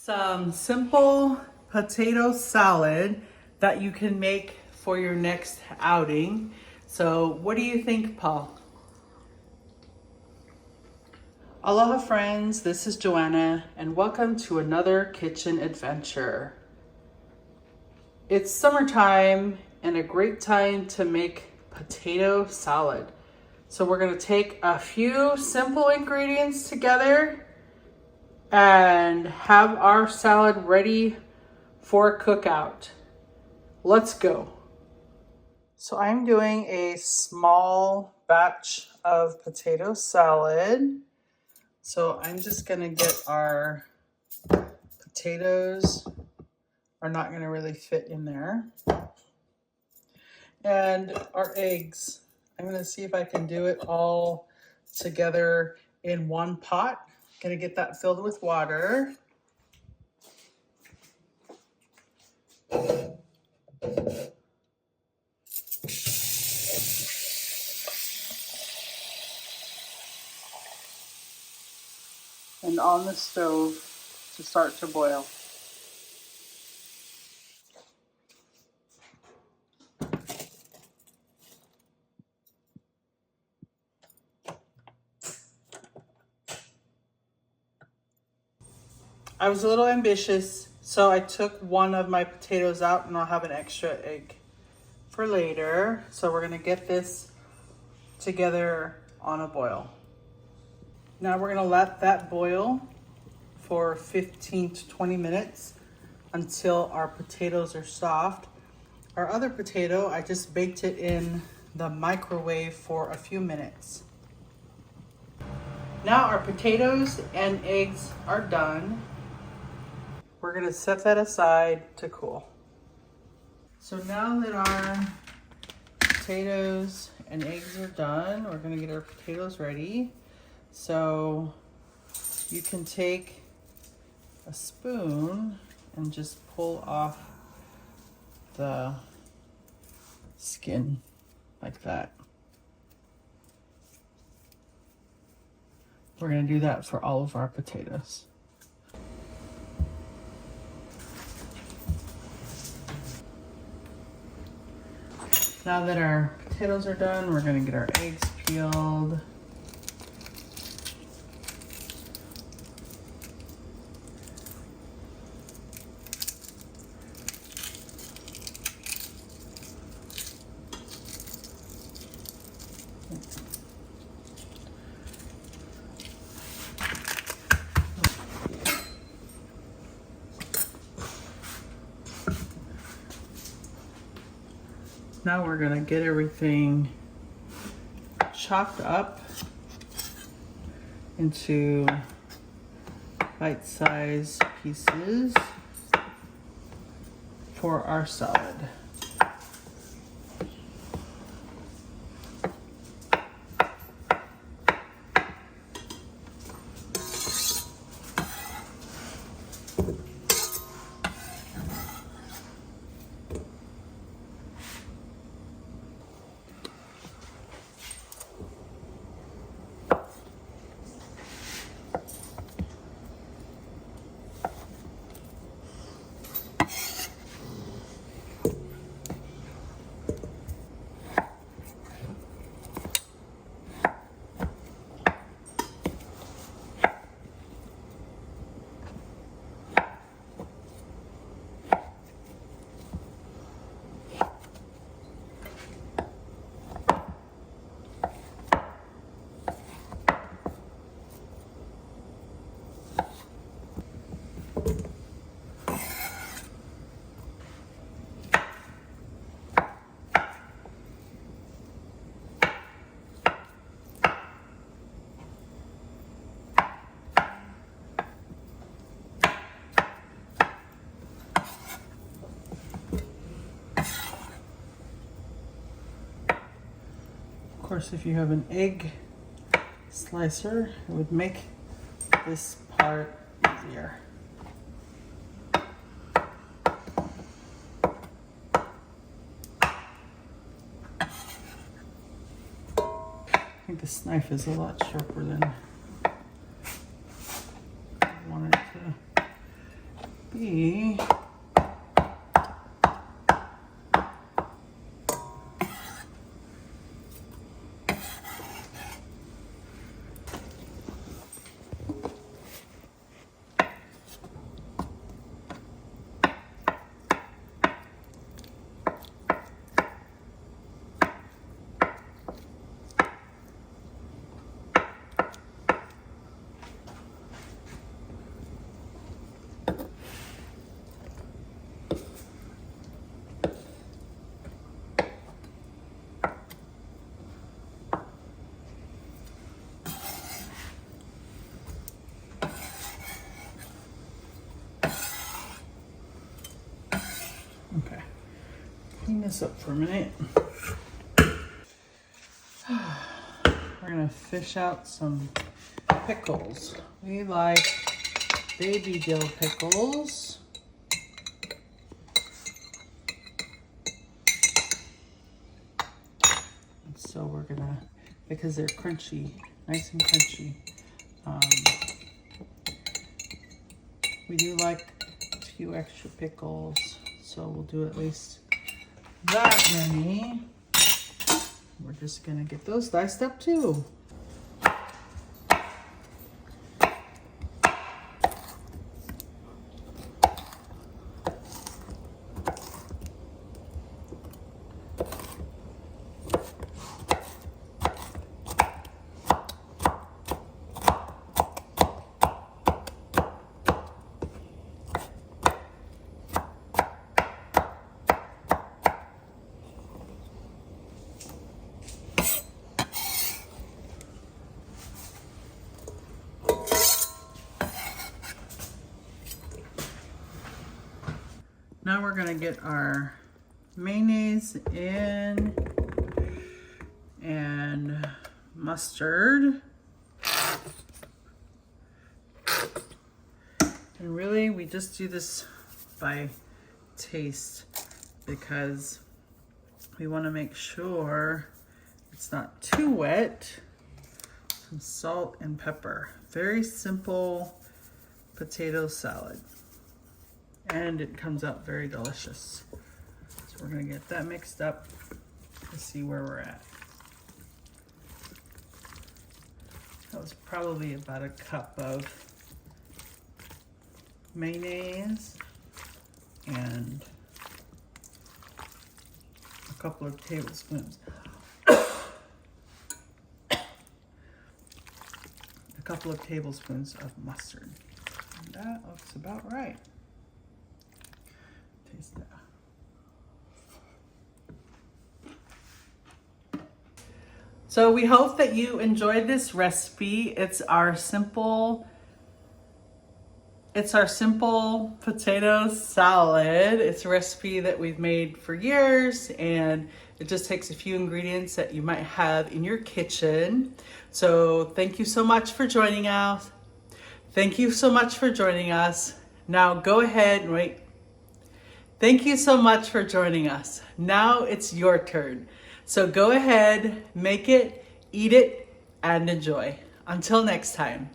Some simple potato salad that you can make for your next outing. So what do you think, Paul? Aloha friends, this is Joanna and welcome to another kitchen adventure. It's summertime and a great time to make potato salad. So we're gonna take a few simple ingredients together and have our salad ready for cookout. Let's go. So I'm doing a small batch of potato salad. So I'm just gonna get our potatoes, are not gonna really fit in there. And our eggs. I'm gonna see if I can do it all together in one pot. Gonna get that filled with water. And on the stove to start to boil. I was a little ambitious, so I took one of my potatoes out and I'll have an extra egg for later. So we're gonna get this together on a boil. Now we're gonna let that boil for 15 to 20 minutes until our potatoes are soft. Our other potato, I just baked it in the microwave for a few minutes. Now our potatoes and eggs are done. We're gonna set that aside to cool. So now that our potatoes and eggs are done, we're gonna get our potatoes ready. So you can take a spoon and just pull off the skin like that. We're gonna do that for all of our potatoes. Now that our potatoes are done, we're gonna get our eggs peeled. Now we're gonna get everything chopped up into bite-sized pieces for our salad. Of course, if you have an egg slicer, it would make this part easier. I think this knife is a lot sharper than I want it to be okay. Clean this up for a minute. We're gonna fish out some pickles. We like baby dill pickles. And so we're gonna, because they're crunchy, nice and crunchy. We do like a few extra pickles, so we'll do at least that many. We're just gonna get those diced up too. Now we're gonna get our mayonnaise in and mustard. And really, we just do this by taste because we want to make sure it's not too wet. Some salt and pepper. Very simple potato salad. And it comes out very delicious. So we're gonna get that mixed up to see where we're at. That was probably about a cup of mayonnaise and a couple of tablespoons. A couple of tablespoons of mustard. And that looks about right. Taste that. So we hope that you enjoyed this recipe. It's our simple potato salad. It's a recipe that we've made for years, and it just takes a few ingredients that you might have in your kitchen. So thank you so much for joining us. Thank you so much for joining us. Now go ahead and wait. Thank you so much for joining us. Now it's your turn. So go ahead, make it, eat it, and enjoy. Until next time.